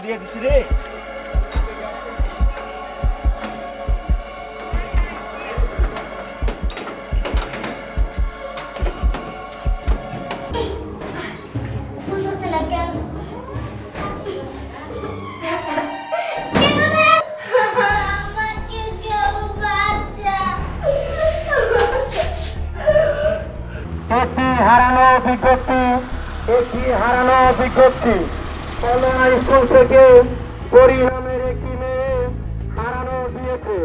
দিয়ে দিছি রে। হারানো বিজ্ঞপ্তি কল্যাণ স্কুল থেকে পরিণামের একটি মেয়ে হারানো দিয়েছে।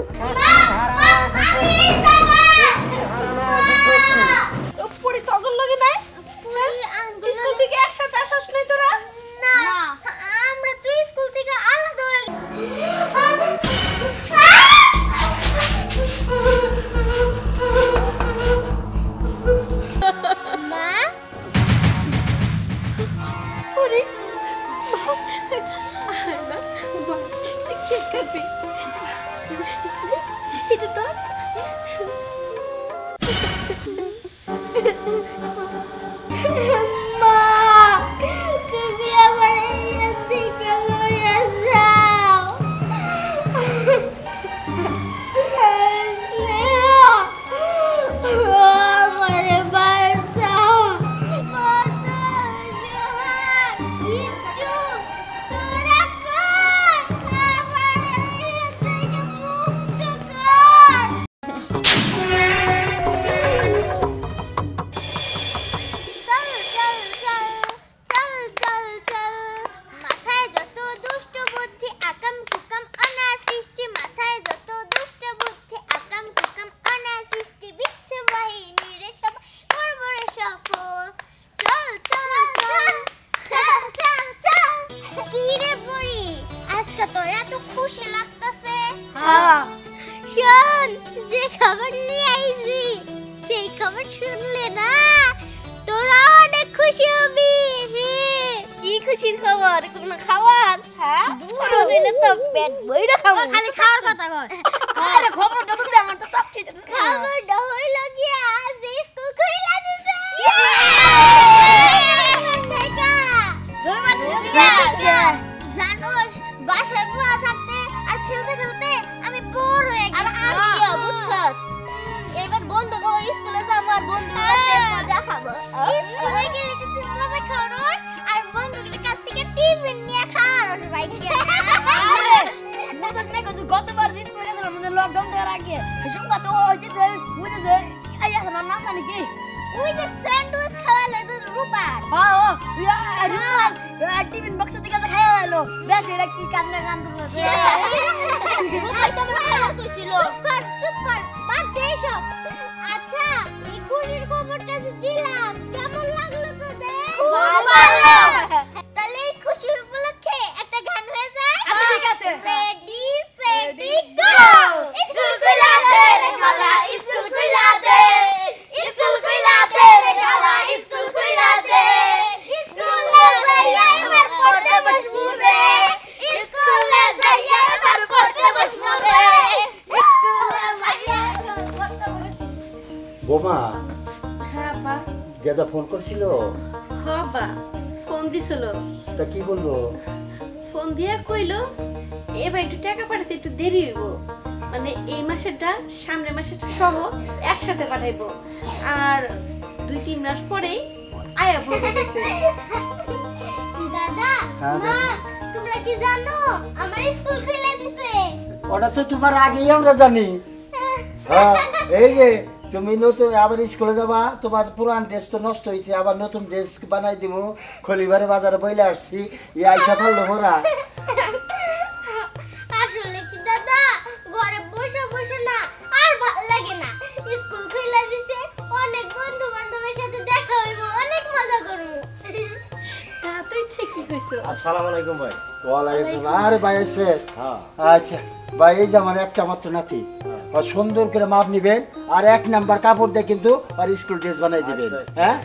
স্কুল থেকে একসাথে আসছ নাই তোরা? না, আমরা তো স্কুল থেকে আলাদা হয়ে মা ওরে এটা তো মা তুমি আমার এই দিকে লইয়া যাও আমারে বাঁচাও শোন, যে খবর নিয়ে আইছি সেই খবর শুনলে না তোরা অনেক খুশি হবি। কি খুশির খবর? কোনো খাবার? হ্যাঁ, শুনলে তো পেট ভরে খাবো। খালি খাওয়ার কথা কয়। আরে খবরটা তো দে, আমার তো তাপ ছিটে দিছে। খবরটা হইল গিয়া যে স্কুল কইলা দিছে। জানোস বাসায় বসে থাকতে আর খেলতে খেলতে আমি বোর হয়ে গেছি। আর আমিও বুঝছস, এবার বন্ধু গো স্কুলে যাব আর বন্ধুদের সাথে মজা খাবো। স্কুলে গেলে যে তুই মজা খাওয়াস আর বন্ধুদের কাছ থেকে টিফিন নিয়ে খাওয়াস ভাই। আরে বুঝছস না কত গতবার স্কুলে গেলাম মানে লকডাউন দেওয়ার আগে সুবা তো ওই যে আইয়া না নাম জানি কি ওই যে স্যান্ডউইচ খাওয়ালে তো রূপার। হ্যাঁ ও রূপার টিফিন বক্স থেকে খাওয়া হলো। বেশ এটা কি কান্না কান্দলো রে। রূপার তো ভালো কইছিল। চুপ কর বাদ দে সব। আচ্ছা এই খুশির খবরটা যে দিলাম কেমন লাগলো তোদের? খুব ভালো। তাহলে এই খুশির উপলক্ষে একটা গান হয়ে যায়। আচ্ছা ঠিক আছে। রেডি সেডি গো। স্কুল খুলা দে রে খালা, স্কুল খুলা দে, স্কুল খুলা দে রে খালা, স্কুল খুলা দে, স্কুলে যাইয়া এবার পড়তে বসবো রে, স্কুলে যাইয়া এবার পড়তে বসবো রে, স্কুলে যাইয়া এবার পড়তে বসবো। বোমা, হ্যাঁ বা গেদা ফোন করছিল? হ্যাঁ বা ফোন দিছিল। তা কি বলবো? ফোন দিয়া কইলো এবার একটু টাকা পাঠাতে একটু দেরি হইব, মানে এই মাসেরটা সামনের মাসেরটা সহ একসাথে পাঠাইবো, আর 2-3 মাস পরেই আয়া পড়বে গেছে। দাদা হ্যাঁ, মা তোমরা কি জানো আমার স্কুল খুলে দিছে? ওটা তো তোমার আগেই আমরা জানি। হ্যাঁ, এই যে তুমি নতুন আবার স্কুলে যাবা, তোমার পুরান ড্রেস তো নষ্ট হয়েছে, আবার নতুন ড্রেস বানাই দিব। খলিবারে বাজারে বইলে আসছি, এই আইসা পারলো মোরা। আসলে কি দাদা ঘরে বসে বসে না আর ভালো লাগে না, স্কুল খুলে দিছে, অনেক বন্ধু বান্ধবের সাথে দেখা হইব, অনেক মজা করব। তা তুই ঠিকই কইছো। আসসালামু আলাইকুম ভাই। ওয়ালাইকুম আরে ভাই এসে। হ্যাঁ আচ্ছা ভাই, এই যে আমার একটা মাত্র নাতি, আর সুন্দর করে মাপ নিবেন আর 1 নাম্বার কাপড় দিয়ে কিন্তু আর স্কুল ড্রেস বানাই দিবেন। হ্যাঁ,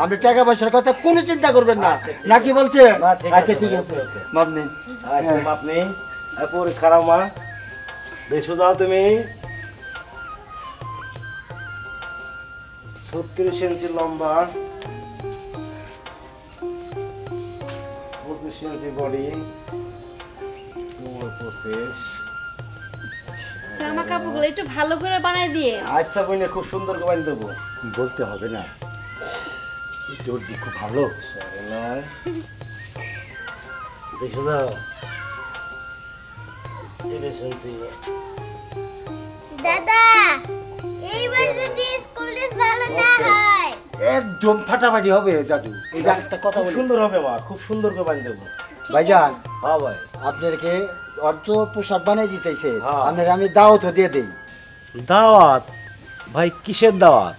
আপনি টাকা পয়সার কথা কোনো চিন্তা করবেন না, নাকি বলছে? আচ্ছা ঠিক আছে, মাপ নিন। আচ্ছা আপনি পরীক্ষার মা বেশু যাও তুমি 36 ইঞ্চি লম্বা, 25 ইঞ্চি বডি, 25 জামা কাপড়গুলো একটু ভালো করে বানাই দিয়ে। আচ্ছা বইনে খুব সুন্দর করে বানিয়ে দেবো। বলতে হবে না, দর্জি খুব ভালো। নয় দেখো দাও শুনছি দাদা এইবার যদি স্কুল ড্রেস ভালো না হয় একদম ফাটাফাটি হবে দাদু। এই যে একটা কথা খুব বলি সুন্দর হবে মা, খুব সুন্দর করে বানিয়ে দেবো। ভাইজান, হ্যাঁ ভাই। আপনাকে অর্থ পোশাক বানিয়ে দিতেছে, হ্যাঁ। আপনার আমি দাওয়াতও দিয়ে দেই। দাওয়াত ভাই? কিসের দাওয়াত?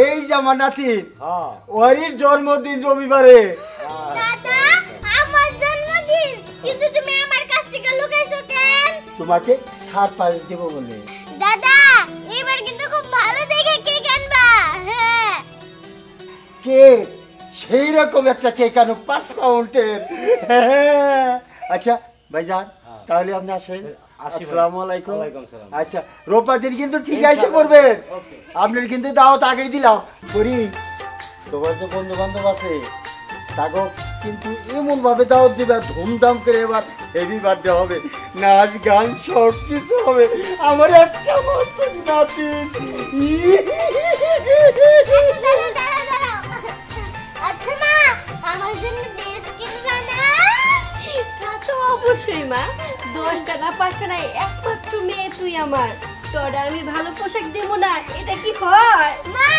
এই যে আমার নাতি, হ্যাঁ ওরই জন্মদিন রবিবারে। দাদা আমার জন্মদিন, কিন্তু তুমি আমার কাছ থেকে লুকাইছো কেন? তোমাকে সারপ্রাইজ দেব বলে। দাদা এবার কিন্তু খুব ভালো দেখে কেক আনবা। হ্যাঁ কেক? সেই রকম একটা কেক আনো 5 পাউন্ডের। হ্যাঁ। আচ্ছা ভাইজান, তাহলে আপনি আসেন। আসি ভাই। আসসালামু আলাইকুম। ওয়ালাইকুম সালাম। আচ্ছা, রোববার দিন কিন্তু ঠিক এসে পড়বেন। আপনার কিন্তু দাওয়াত আগেই দিলাম। করি তোমার যে বন্ধু বান্ধব আছে তাকে কিন্তু এমন ভাবে দাওয়াত দিবে, ধুমধাম করে এবার হেভি বার্থডে হবে, নাচ গান সব কিছু হবে। আমার একটা মাত্র নাতি। আচ্ছা মা, আমার জন্য ড্রেস কিনবা না? তা তো অবশ্যই মা, 10 টাকা 5 টাকা একমাত্র মেয়ে তুই আমার, তোরা আমি ভালো পোশাক দেবো না এটা কি হয়? মা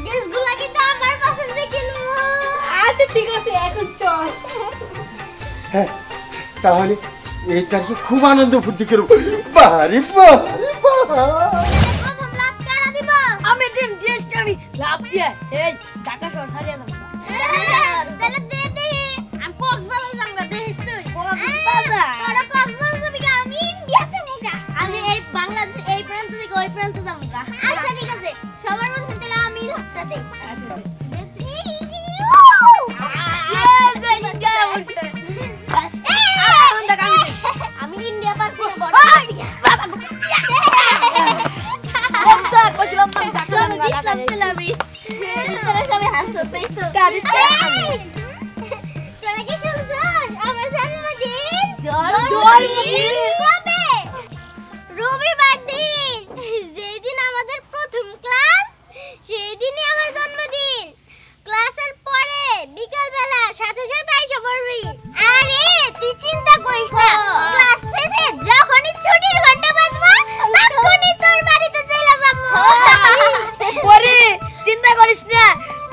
ড্রেসগুলো কিন্তু আমার পছন্দের কিনবো। আচ্ছা ঠিক আছে, এখন চল। হ্যাঁ, তাহলে এটা কি খুব আনন্দ ফুর্তি করবো। বাড়ি বাড়ি প্রথম লাভ কারা দিব? আমি দিম ড্রেসটা আমি লাভ দিয়ে এই টাকা সর সারিয়ে দেবো। তাহলে দে দে। আমি কক্সবাজার যাবো, দেখিস তুই? কক্সবাজার? তোরা কক্সবাজার যাবি গা, আমি ইন্ডিয়া যাবো গা। আমি এই বাংলাদেশ এই প্রান্ত থেকে ওই প্রান্ত যাবো গা। আচ্ছা ঠিক আছে, সবার মধ্যে তাহলে আমি লাভটা দেই। আমি ইন্ডিয়া পার করে বড় রবিবার দিন, যেদিন আমাদের প্রথম ক্লাস, সেই দিনই আমার জন্মদিন। ক্লাসের পরে বিকাল বেলা সাথে সাথে আইসা পড়বি। আরে তুই চিন্তা করিস না, ক্লাস শেষে যখনই ছুটির ঘন্টা বাজবে তখনই তোর বাড়িতে চলে যাব। পরে চিন্তা করিস না,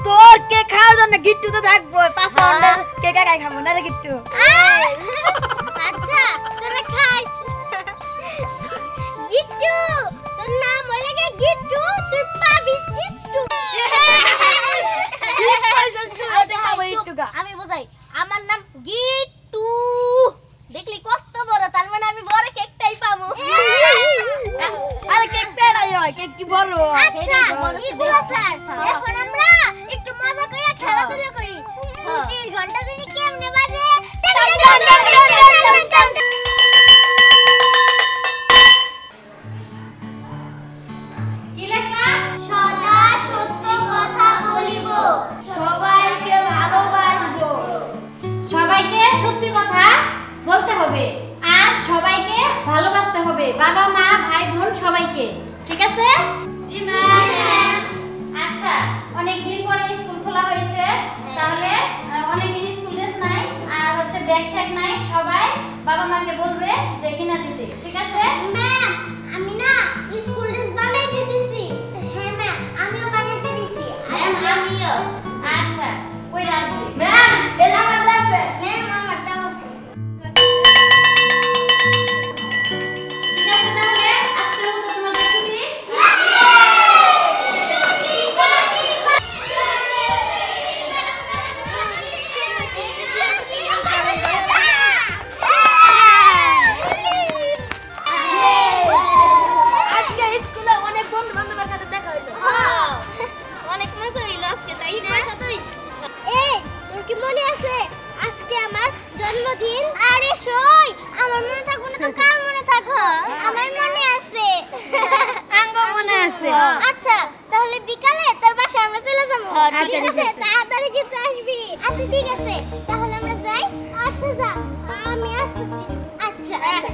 তোর কেক খাওয়ার জন্য গিট্টু তো থাকবো। 5 পাউন্ডের কেক একাই খাবো না রে গিট্টু। আচ্ছা তোরা খাস। গিট্টু, তোর নাম হলে কি গিট্টু, তুই পাবি গিট্টু। আমি বোঝাই, আমার নাম গিট্টু। দেখলি কত বড়, তার মানে আমি বড় কেকটাই পাবো। আরে কেকটা নাই হয়, কেক কি বড়? আচ্ছা এগুলো স্যার, এখন আমরা একটু মজা করে খেলাধুলা করি। ছুটির ঘন্টা জানি কেমনে বাজে। কি লেখা? সদা সত্য কথা বলিব, সবাইকে ভালোবাসবো। সবাইকে সত্যি কথা বলতে হবে আর সবাইকে ভালোবাসতে হবে, বাবা মা ভাই বোন সবাইকে, ঠিক আছে? জি ম্যাম। আচ্ছা, অনেক দিন পরে স্কুল খোলা হয়েছে, তাহলে অনেক দিন স্কুল ড্রেস নাই আর হচ্ছে ব্যাগ ট্যাগ নাই, সবাই বাবা মাকে বলবে যে কিনা দিতে, ঠিক আছে? ম্যাম আমি না স্কুল ড্রেস বানাইতে দিছি। হ্যাঁ ম্যাম, আমিও বানাইতে দিছি। ম্যাম আমিও। আচ্ছা, কই আসবে? ম্যাম এই আমার ক্লাসে ম্যাম আমারটাও আছে। ঠিক আছে, তাহলে আজকের মতো তোমাদের ছুটি। আজকে স্কুলে অনেক বন্ধু বান্ধবের সাথে দেখা হলো। অনেক মজা হইলো আজকে, তাই না? এই তোর কি মনে আছে আজকে আমার জন্মদিন? আরে সই, আমার মনে থাকবে না তো কার মনে থাকবে? আমার মনে আছে। আঙ্গ মনে আছে। আচ্ছা তাহলে বিকালে তোর বাসায় আমরা চলে যাবো। আচ্ছা, ঠিক ঠিক আছে, আছে। তাড়াতাড়ি কিন্তু আসবি। আচ্ছা ঠিক আছে, তাহলে আমরা যাই। আচ্ছা যা, আমি আসতেছি। আচ্ছা আচ্ছা আচ্ছা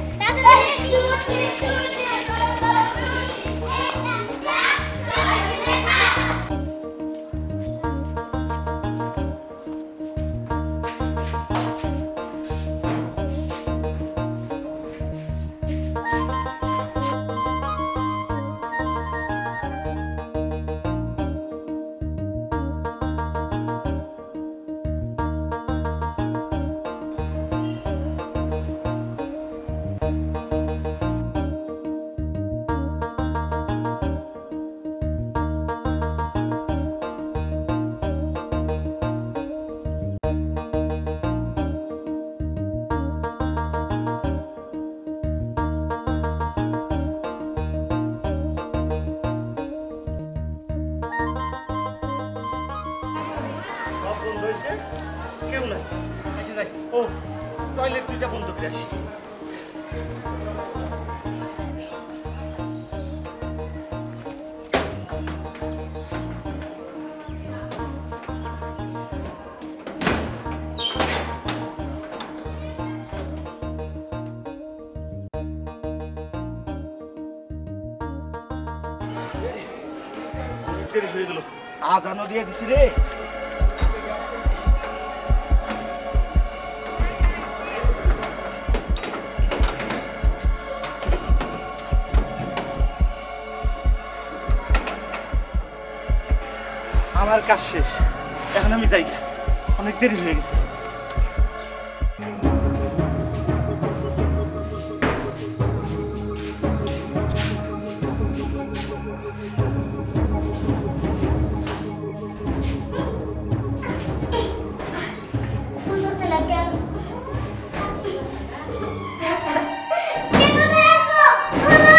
সব বন্ধ হয়েছে, কেউ নাই। আচ্ছা যাই, ও টয়লেট দুইটা বন্ধ করে আসি। দেরি হয়ে গেল, আজানও দিয়ে দিছি রে। আমার কাজ শেষ, এখন আমি যাই, অনেক দেরি হয়ে গেছে। বুঝতেছে না কেন কে কোথায় আছো খোলো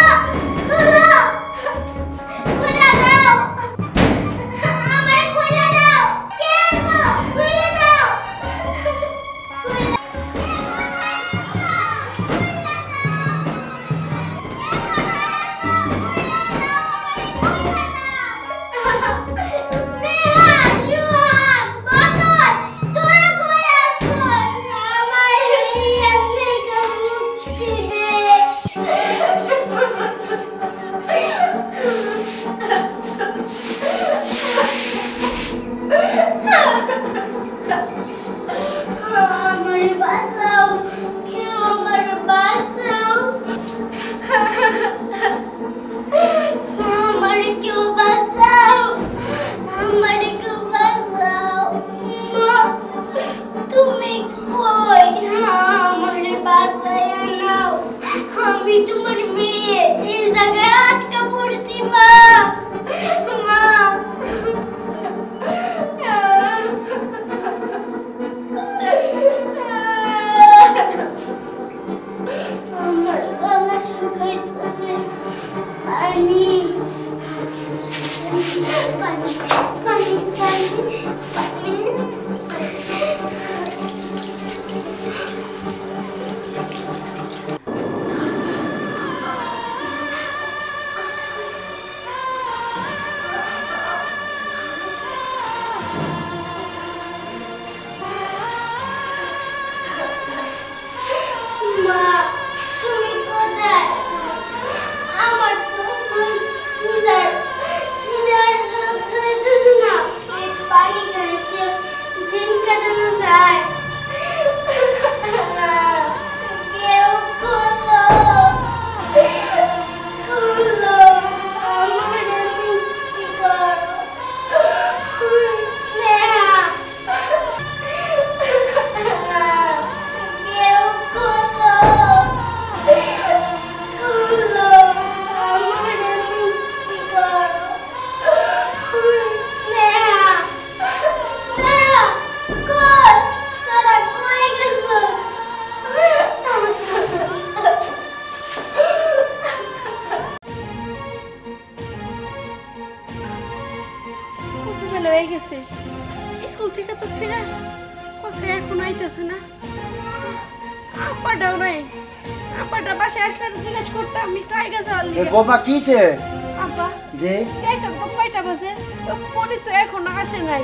খোলো খোলা দাও আমারে খোলা দাও কে আছো খুলে দাও খোলা কে কোথায় আছো স্নেহা জুহান বাটন তোরা কই আছো আমার এমনি মুক্তি দে আমারে বাঁচাও কেউ আমারে বাঁচাও আমারে কেউ বাঁচাও আমারে কেউ বাঁচাও মা তুমি কই আমারে বাঁচাইয়া নাও আমি তোমার মেয়ে এই জায়গায় আটকা পড়ছি মা মা আমার গলা শুকাইতেছে পানি পানি পানি পানি পানি মা তুমি কোথায় আমার তো খিদার সহ্য হইতেছে না এই পানি খাই কি দিন কাটানো যায় কেউ খোলো খোলো আমারে মুক্তি করো স্নেহা কেউ খোলো খোলো আমারে মুক্তি করো স্নেহা স্নেহা কই তোরা কই গেছো কত বেলা হয়ে গেছে, স্কুল থেকে তো ফিরে কথা এখন আইতেছে না। আব্বাটাও নাই, আব্বাটা বাসায় আসলে জিজ্ঞেস করতাম একটু আগে যাওয়ার এ লিগে। বোমা কিছে আব্বা যে দেখেন তো কয়টা বাজে, পরি তো এখনো আসে নাই।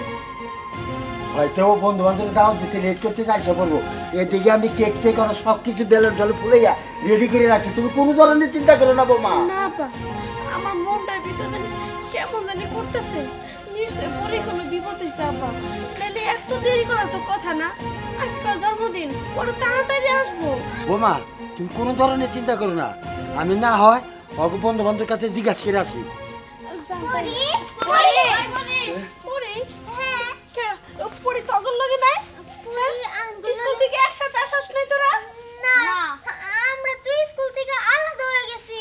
হয়তো ও বন্ধু বান্ধবের দাওয়াত দিতে লেট করতে যাইছে বলবো, এদিকে আমি কেক টেক আর সব কিছু বেলুন টলে ফুলাইয়া রেডি করে রাখছি, তুমি কোনো ধরনের চিন্তা করো না বৌমা। না আপা, আমার মনটার ভিতর জানি কেমন জানি করতেছে, নিশ্চয় পরে কোনো বিপদ হয়েছে আপা, নাহলে এত দেরি করার তো কথা না, আজকাল জন্মদিন ওরা তাড়াতাড়ি আসবো। বৌমা তুমি কোনো ধরনের চিন্তা করো না, আমি না হয় অগ বন্ধু বান্ধবের কাছে জিজ্ঞাসা করে আসি। পরি পরি, পরি পরি, হ্যাঁ পরি তখন লগে নাই? পরি আঙ্গুল স্কুল থেকে একসাথে আসস নাই তোরা? না আমরা তো স্কুল থেকে আলাদা হয়ে গেছি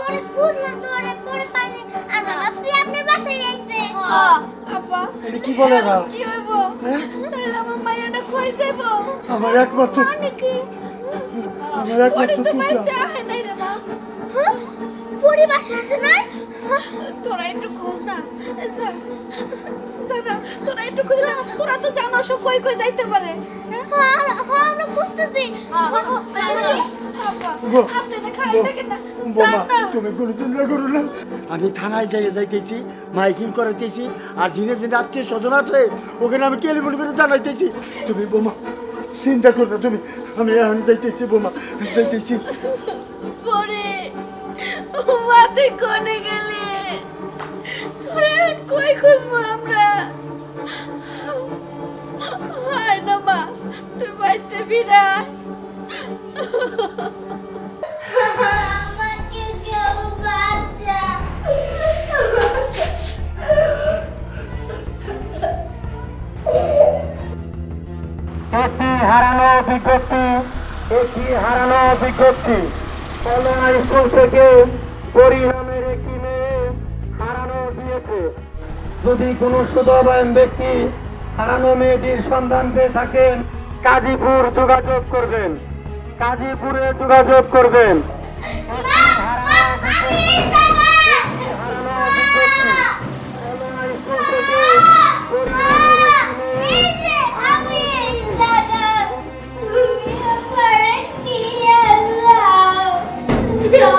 পরে বুঝলাম তো অনেক পরে পাইনি আমরা ভাবছি আপনার বাসায় আইছে আপা এটা কি বলে না, কি হইব? তাহলে আমার মায়েরটা কই যাইব? আমার একমাত্র অনেকে আমার পরি একমাত্র তো পুত্র। বাইতে আহে নাই রে মা। পরি বাসায় আসে না তোরা একটু খোঁজ না, জানা তোরা একটু খোঁজ না, তোরা তো জানোস ও কই কই যাইতে পারে। হ্যাঁ আমরা বুঝতেছি আপা, আপনি না খাই দেখেন না, বোমা জান না। তুমি কোনো চিন্তা করো না, আমি থানায় যাইতেছি, মাইকিং করাইতেছি, আর যিনি যিনি আত্মীয় স্বজন আছে ওখানে আমি টেলিফোন করে জানাইতেছি। তুমি বোমা চিন্তা করো না, তুমি আমি এখন যাইতেছি বোমা, যাইতেছি। পরে মা তুই কোনে গেলে? তোরা এখন কই খুঁজবো আমরা? হায় না মা, তুই বাইতে বিরা। আমাকে কেউ বাঁচা একটি হারানো বিজ্ঞপ্তি, একটি হারানো বিজ্ঞপ্তি। কল্যাণ স্কুল থেকে পরিণামের একটি মেয়ে হারানো দিয়েছে। যদি কোনো সুদবান ব্যক্তি হারানো মেয়েটির সন্ধান পেয়ে থাকেন, গাজীপুর যোগাযোগ করবেন, গাজীপুরে যোগাযোগ করবেন। হারানো বিজ্ঞপ্তি। কল্যাণ স্কুল থেকে পরিণামের একটি মেয়ে আমি এই জায়গা তুমি আমারে নিয়ে যাও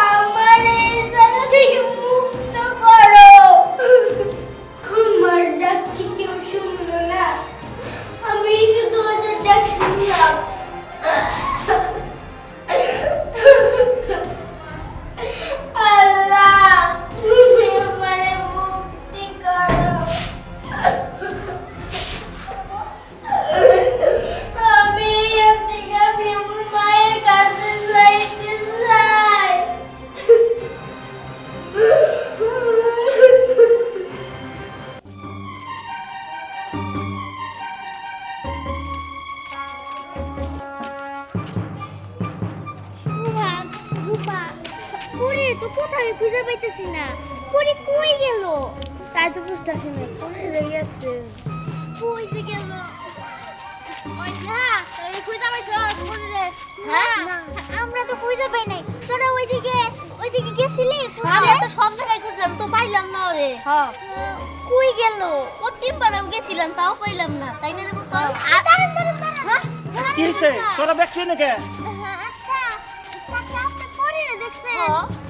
আমার এই জায়গা থেকে মুক্ত করো আমার ডাক কি কেউ শুনলো না আমি শুধু ওদের ডাক শুনলাম আল্লাহ তুমি আমারে মুক্তি করো আমি আমি আমার মায়ের কাছে যাইতে চাই পরে তো কোথায় খুঁজে পাইতেছি না পরে কই গেল তাই তো বুঝতেছি না কোনে যাইয়াছে কই যে গেল ওই না তুই খুঁজে পাইছস পরে হ্যাঁ আমরা তো খুঁজে পাই নাই তোরা ওইদিকে গেছিলি আমি তো সব জায়গায় খুঁজলাম তো পাইলাম না ওরে। হ্যাঁ কই গেল পশ্চিম পাড়াও গেছিলাম তাও পাইলাম না, তাই না রে বোতল? কি হইছে তোরা দেখছিস না কে? আচ্ছা কাকা আপনি পরে দেখছেন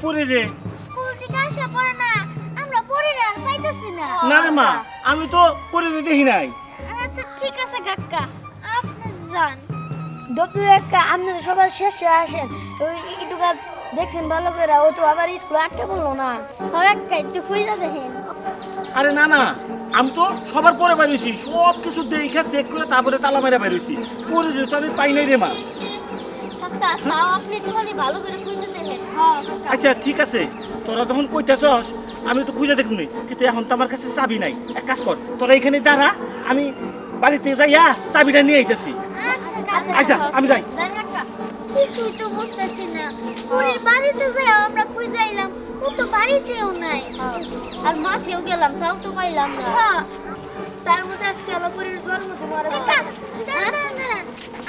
পুরি রে স্কুল থেকে আসা পরে না আমরা পরে আর পাইতেছি না না রে মা, আমি তো পুরি রে দেখি নাই। আচ্ছা ঠিক আছে কাকা আপনি যান দপ্তরে একটা আপনি তো সবার শেষে আসেন, ওই একটু দেখছেন ভালো করে, ও তো আবার স্কুল আটকে বললো না। হয় একটা একটু খুঁজে দেখেন আরে না না, আমি তো সবার পরে বাইরেছি, সব কিছু দেখে চেক করে তারপরে তালা মেরে বাইরেছি। পুরি রে তো আমি পাই নাই রে মা। কাকা তাও আপনি একটুখানি ভালো করে খুঁজে দেখেন। আচ্ছা ঠিক আছে, তোরা যখন কইতাছস আমি তো খুঁজে দেখুন, কিন্তু এখন তো আমার কাছে চাবি নাই। এক কাজ কর, তোরা এখানে দাঁড়া, আমি বাড়িতে যাইয়া চাবিটা নিয়ে আইতাছি। আচ্ছা কাকা আচ্ছা আমি যাই। কিছুই তো বুঝতেছি না পরের বাড়িতে যাই আমরা খুঁজে আইলাম ও তো বাড়িতেও নাই আর মাঠেও গেলাম তাও তো পাইলাম না। হ্যাঁ তার মধ্যে আজকে আমার পরের জন্মদিন, ওরা কাকা দাঁড়ান দাঁড়ান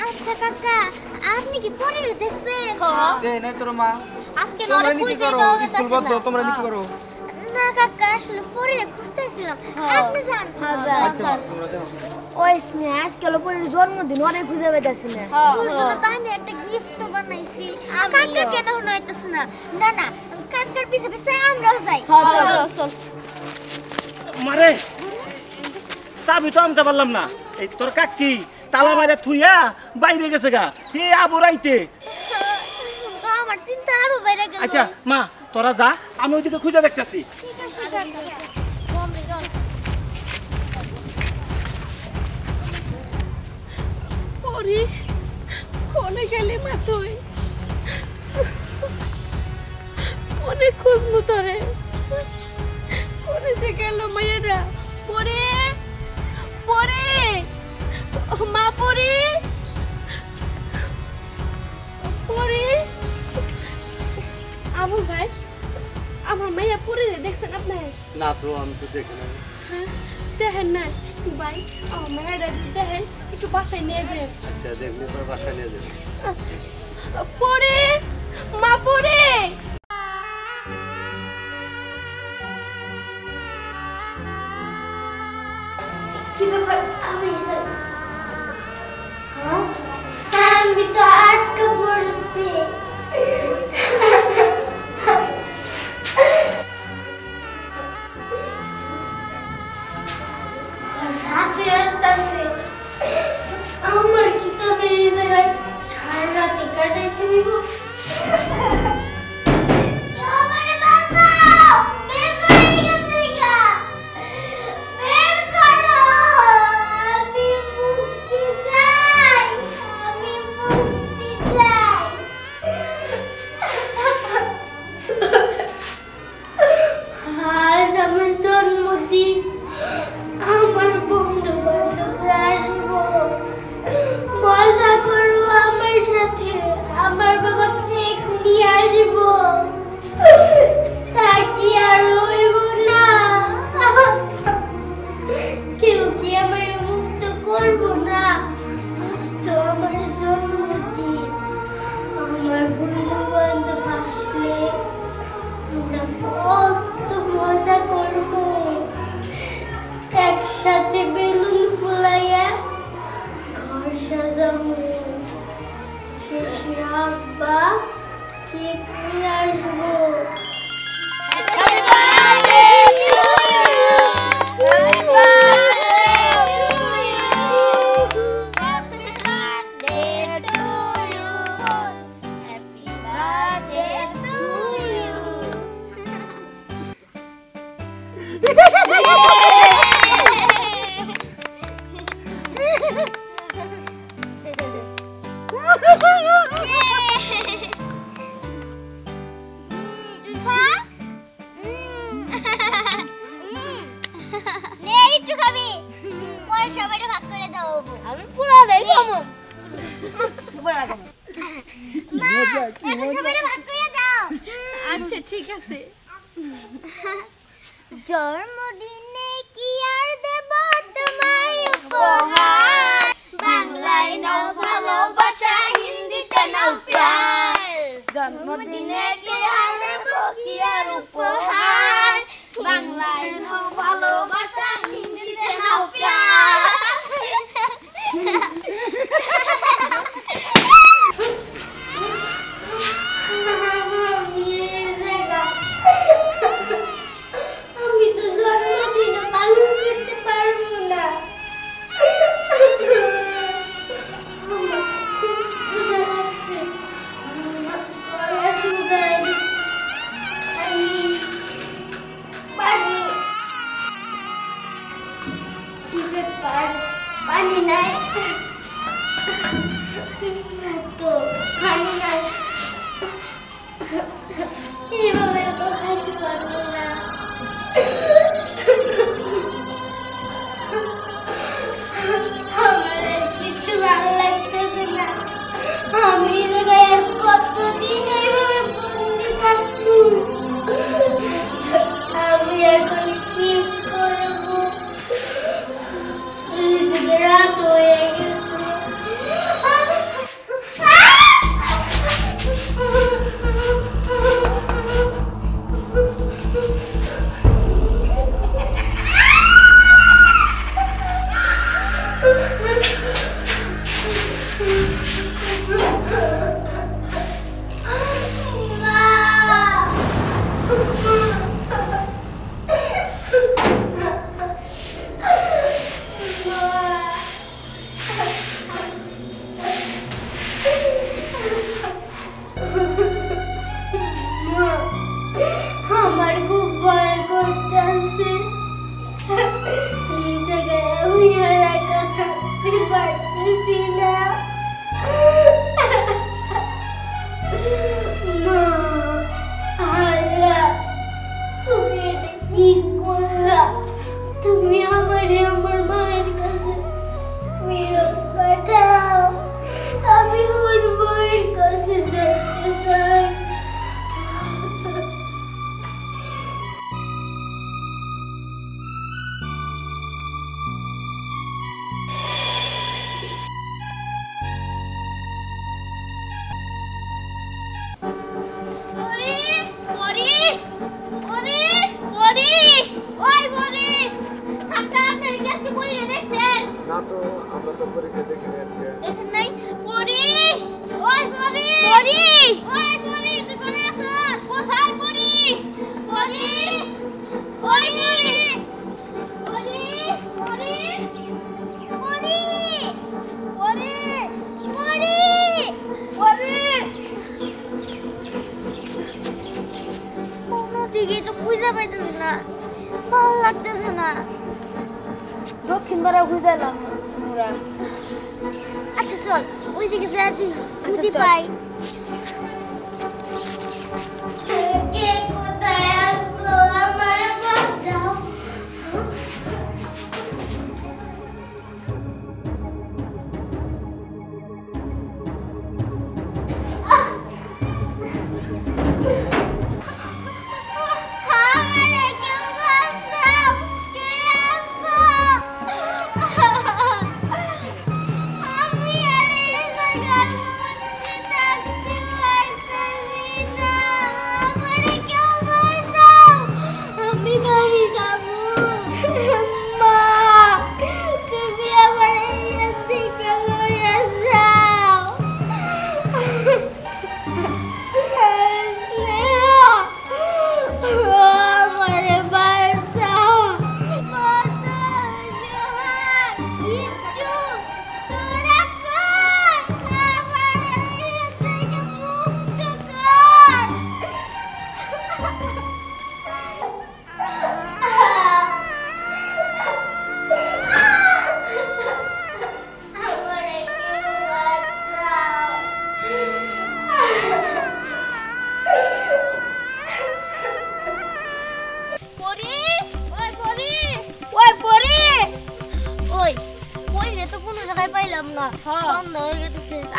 আচ্ছা কাকা আপনি কি পরের দেখছেন আজকে নরে খুঁজে পাওয়া গেছে না। না কাকা আসলে পরের খুঁজতেছিলাম আপনি যান ওই স্নেহ আজকে হলো পরের জন্মদিন, ওরে খুঁজে পাইতাছি না। ওর জন্য তো আমি একটা গিফট বানাইছি কাকা কেন হইতেছে না না না কাকার পিছে পিছে আমরাও যাই চল চল মারে চাবি তো আনতে পারলাম না। এই তোর কাকি তালা মারা থুইয়া বাইরে গেছে গা, হে আবু রাইতে। তো আমার চিন্তা আরো বেড়ে গেল। আচ্ছা মা তোরা যা, আমি ওইদিকে খুঁজে দেখতেছি। ঠিক আছে কাকা। বম্বে চল। পরি কোনে গেলি মা তুই? কোনে খুঁজমু তোরে? কোনে যে গেল মায়েরা? পরে পরে মা পরে পরে আবু ভাই আমার মাইয়া পরে দেখছেন আপনি? না তো আমি তো দেখি না। দেখেন না ভাই, আমার মায়েরা দেখেন একটু বাসায় নিয়ে যান। আচ্ছা দেখবো, বাসায় নিয়ে যাবো। আচ্ছা পরে মা পরে কি ব্যাপার? আমি আমি তো আটকা পড়ছি। সাথে আসতেছে আমার কি তবে এই জায়গায় সারা রাতে কাটাইতে হইব? আজ আমার জন্মদিন, আমার বন্ধু বান্ধবরা আসবো, মজা করবো আমার সাথে, আমার বাবা কেক নিয়ে আসবো, তা কি আর হইব না? কেউ কি আমার মুক্ত করবো না? আজ তো আমার জন্মদিন, আমার বন্ধু বান্ধব আসলে আমরা কত মজা করবো, একসাথে বেলুন ফুলাইয়া ঘর সাজাবো, শেষে আব্বা কেক নিয়ে আসবো। আমি পুরা নাই খামু। আচ্ছা ঠিক আছে। জন্মদিনে কি আর দেব তোমায় উপহার, বাংলায় নাও ভালোবাসা, হিন্দিতে নাও প্যার। জন্মদিনে কি আর দেব কি আর উপহার, বাংলায় নাও ভালোবাসা, হিন্দিতে নাও প্যার। আমি তো জন্মদিন পালন করতে পারবো না। আমার খুব ক্ষুধা লাগছে, গলা শুকায় গেছে। পানি কি ব্যাপার? পানি নাই তো, পানি নাই, এইভাবে তো খাইতে পারবো না। আমার আর কিছু ভালো লাগতেছে না, আমি আর কতদিন এইভাবে বন্দি থাকবো? আমি এখন কি করবো? রাত হয়ে গেছে। দেখেন নাই পরি ওই পরি পরি ওই পরি তুই কোথায় আছিস কোথায় পরি পরি ওই পরি পরি পরি পরি পরি পরি দিকে তো খুঁজে পাইতেছি না ভালো লাগতেছে না দক্ষিণ পাড়া খুঁজে এলাম আমরা আচ্ছা চল ওইদিকে যাই যদি পাই কে কোথায় আসলো আমার বাঁচাও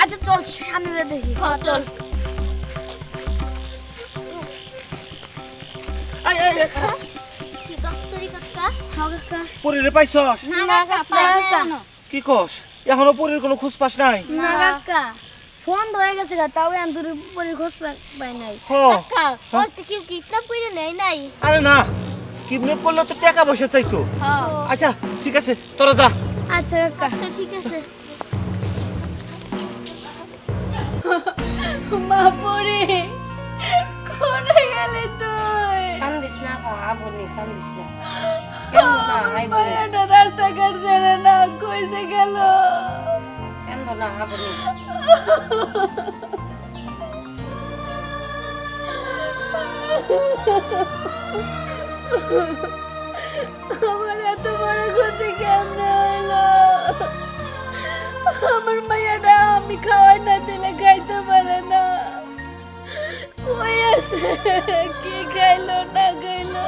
আচ্ছা চল সামনে দেখি চল কি দপ্তরি কাকা কাকা পরিরে পাইছস না কাকা কি কস এখনো পরির কোনো খোঁজ পাস নাই না কাকা সন্ধ্যা হয়ে গেছে তাও আন্দুর পরি খোঁজ পাই নাই হ কাকা ওর তো কেউ কিডন্যাপ করে নেয় নাই আরে না কিডন্যাপ করলে তো টাকা পয়সা চাইতো আচ্ছা ঠিক আছে তোরা যা আচ্ছা কাকা আচ্ছা ঠিক আছে মা পড়ে কোনে গেলে তুই কান্দিস না আবনি কান্দিস না কেন না আইবো মায়াটা রাস্তাঘাট ছেড়ে না কইছে গেল কেন না আবনি আমার এত বড় ক্ষতি কেমনে হলো আমার মায়াটা আমি খাওয়াই না দিলে খাইতে পারে না কই আছে কি খাইলো না খাইলো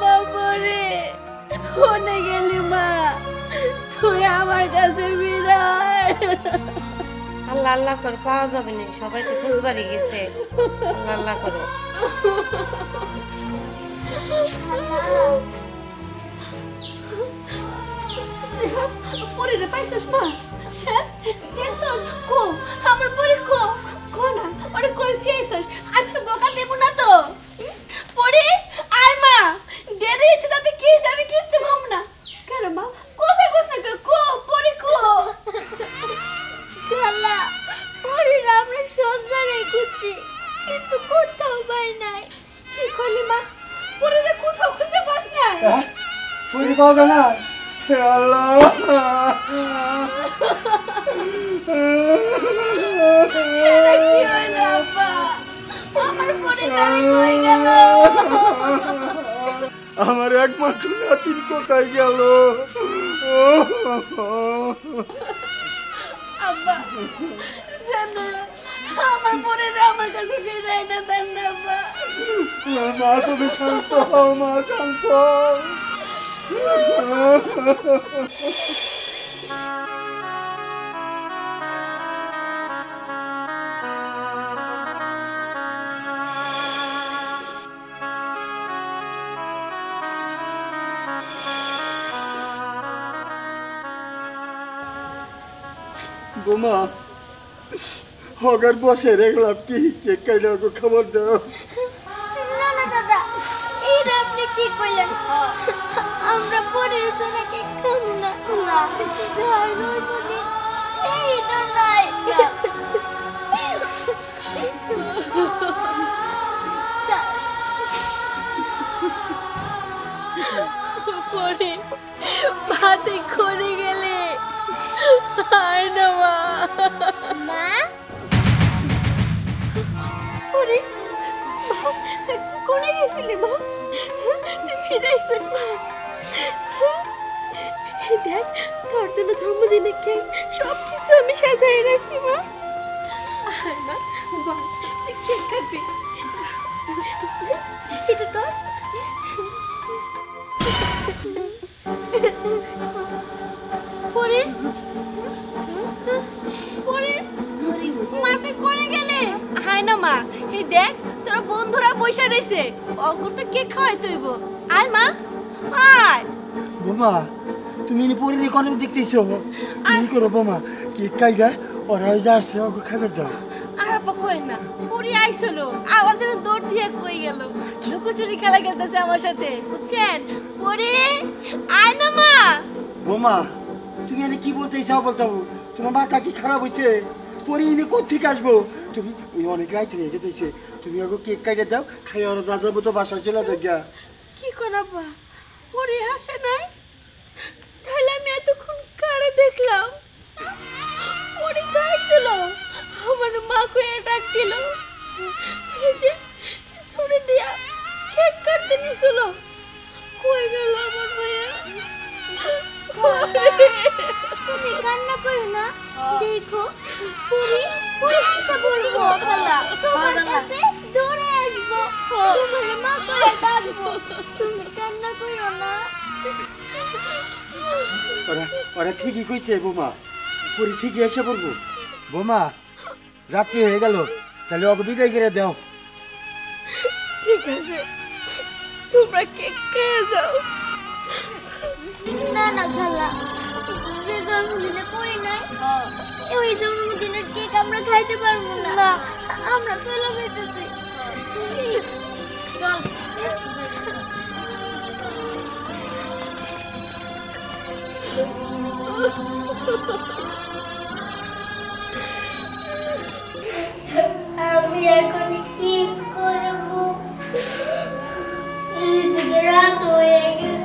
বাবারে কোনে গেলি মা তুই আমার কাছে বিরায় আল্লাহ আল্লাহ করে পাওয়া যাবে না সবাই তো খুঁজবারই গেছে আল্লাহ আল্লাহ করে পরিরে পাইছস মা হ্যাঁ দেখছস কো আমার পরি কো কো না ওরে কই ফিয়েছস আমি বোকা দেব না তো পরি আয় মা দেরি এসে তাতে কি হইছে আমি কিচ্ছু কম না কেন মা কোথায় কোস না কো পরি কো খালা পরিরা আমরা সব জায়গায় খুঁজছি কিন্তু কোথাও পাই নাই কি কইলি মা পরিরে কোথাও খুঁজে পাস না পরি পাওয়া যায় না হে আল্লাহ কি হইলো আব্বা আমার পরি দাঁড়ি কই গেল আমার একমাত্র নাতিন কোথায় গেল আব্বা জানো আমার পরিরে আমার কাছে ফিরাই না দেন না আব্বা মা তুমি শান্ত হও মা শান্ত হও। গোমা হগার বসে রেখলাম কি কেক কাইলে ওকে খবর দাও না না দাদা এইটা আপনি কি কইলেন আমরা পরির জন্য কেক খাবো না না তোর জন্মদিন এই তো নাই পরে ভাতে করে গেলে আয় না মা। মা ওরে মা, তুই কোনে গেছিলি মা? তুই ফিরে আসছিস মা? এই দেখ তোর জন্য জন্মদিনে কেক সব কিছু আমি সাজাই রাখছি মা। আয় মা, বল তুই কেক কাটবি? এটা তোর। পরে পরে মাতে করে গেলে হাই না মা। এই দেখ তোর বন্ধুরা বসে রইছে, অগুর তো কেক খাওয়াই তৈব। আয় মা আয়। বোমা তুমি এনে পরিরে কোনে দেখতেছো? তুমি করো বোমা কেক কাইটা ওরা যা আসছে ওকে খাবার দাও। আর আপা কই না পরি আইছিল, আবার যেন দৌড় দিয়ে কই গেল। লুকোচুরি খেলা খেলতেছে আমার সাথে, বুঝছেন? পরি আয় না মা। বোমা তুমি এনে কি বলতে চাও বলতো? তোমার মাথা কি খারাপ হয়েছে? পরে এনে কোথেকে আসবো? তুমি ওই অনেক রাইট হয়ে গেছে, তুমি ওকে কেক কাইটা দাও, খাই ওরা যা যাবো তো বাসায় চলে যাক। কি করাবা পরি আসে নাই? তাহলে আমি এতক্ষণ কারে দেখলাম? পরি তো আইছিল, আমার মা কয়ে ডাক দিল, এই যে ছুরি দিয়া কেক কাটতে নিছিল। কই গেল আমার মায়া? তুমি কান্না করো না, দেখো পুরি পুরি এসে বলবো খালা তোমার কাছে দৌড়ে আসবো, তোমার মা করে ডাকবো। তুমি কান্না করো না। ওরা ওরা ঠিকই কইছে বোমা, পরে ঠিকই এসে পড়বো। বোমা রাত্রি হয়ে গেল, তাহলে ওকে বিদায় করে দাও। ঠিক আছে, তোমরা কেক খেয়ে যাও। না না খালা, যে জন্মদিনে পড়ি নাই ওই জন্মদিনের কেক আমরা খাইতে পারবো না, আমরা চলে যেতেছি। চল আমি এখন কি করবো? এদিকে রাত হয়ে গেছে।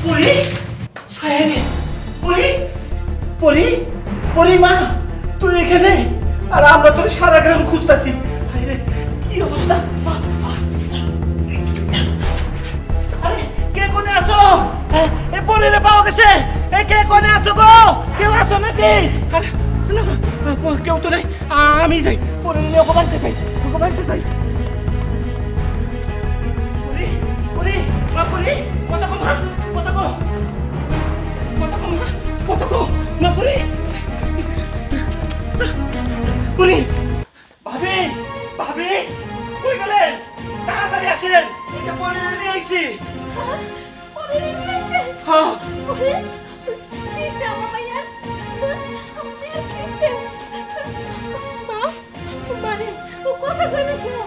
পরি পরি পরি পরি মা তুই এখানে? আর আমরা তোর সারা গ্রাম খুঁজতাছি। কি অবস্থা? আরে কে কোনে আসো? এ পরিরে পাওয়া গেছে? এ কে কোনে আসো গো? কেউ আসো নাকি? আরে না কেউ তো নাই, আমি যাই পরিরে নিয়ে ওকে বাড়তে যাই, ওকে বাড়তে যাই। পরি পরি মা পরি কথা কো মা, কথা কো কথা কো মা, কথা কো না পরি পরি। ভাবি ভাবি কই গেলেন? তাড়াতাড়ি আসেন, এটা পরি নিয়ে আইছি। পরি নিয়ে আসে? হ্যাঁ পরি কিসে আমার মাইয়া? আমি কিসে? মা মানে ও কথা কই না কেন?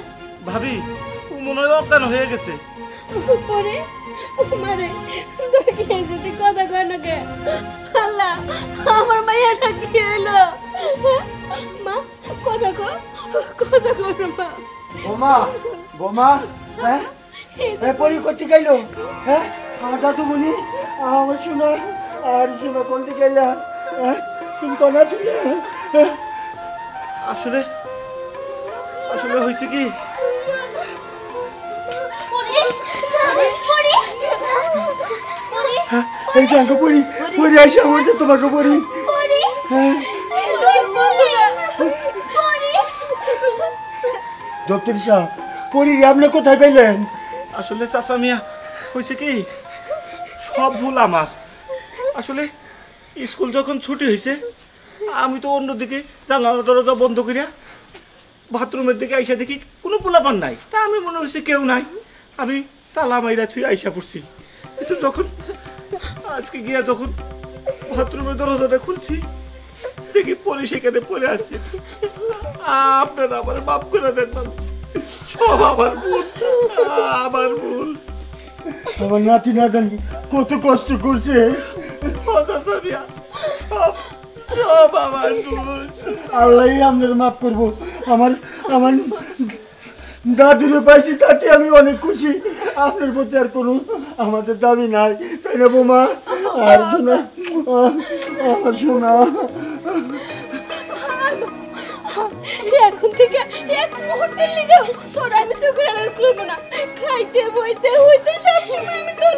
ভাবি ও মনে হয় অজ্ঞান হয়ে গেছে। পরে মারে তোর কি হয়েছে? তুই কথা কয় না কে? আল্লাহ আমার মাইয়াটা কি হইলো? মা কথা কো, কথা কো মা। বোমা বোমা হ্যাঁ এ পরি কোথেকে গেলো? হ্যাঁ আমার দাদুমণি, আমার শোনা, আর শোনা কোন দিকে গেলা? হ্যাঁ তুমি কোন আসলে? আসলে আসলে হয়েছে কি এই যে আঙ্কু পরি পরি আসে বলছে তোমাকে পরি পরি হ্যাঁ তুই পরি পরি ডক্টর সাহেব পরি আপনি কোথায় পেলেন? আসলে চাচা মিয়া হয়েছে কি সব ভুল আমার। আসলে স্কুল যখন ছুটি হয়েছে আমি তো অন্যদিকে জানালা দরজা বন্ধ করিয়া বাথরুমের দিকে আইসা দেখি কোনো পোলাপান নাই। তা আমি মনে হচ্ছে কেউ নাই, আমি তালা মাইরা থুই আইসা পড়ছি। কিন্তু যখন আজকে গিয়া যখন বাথরুমের দরজাটা খুলছি দেখি পরে সেখানে পড়ে আছে। আপনারা আমার মাফ করে দেন না, সব আমার ভুল, আমার ভুল। আমার নাতি না জানি কত কষ্ট করছে। সব আমার ভুল। আল্লাহ আপনার মাফ করবো। আমার আমার দাদুরে পাইছি তাতে আমি অনেক খুশি। আপনার প্রতি আর কোনো আমাদের দাবি নাই, তাই না বৌমা? আর শোনা আমার শোনা এখন থেকে এক মুহূর্তের লিগেও তোর আমি চোখের আড়াল করবো না। খাইতে বইতে হইতে সবসময় আমি তোর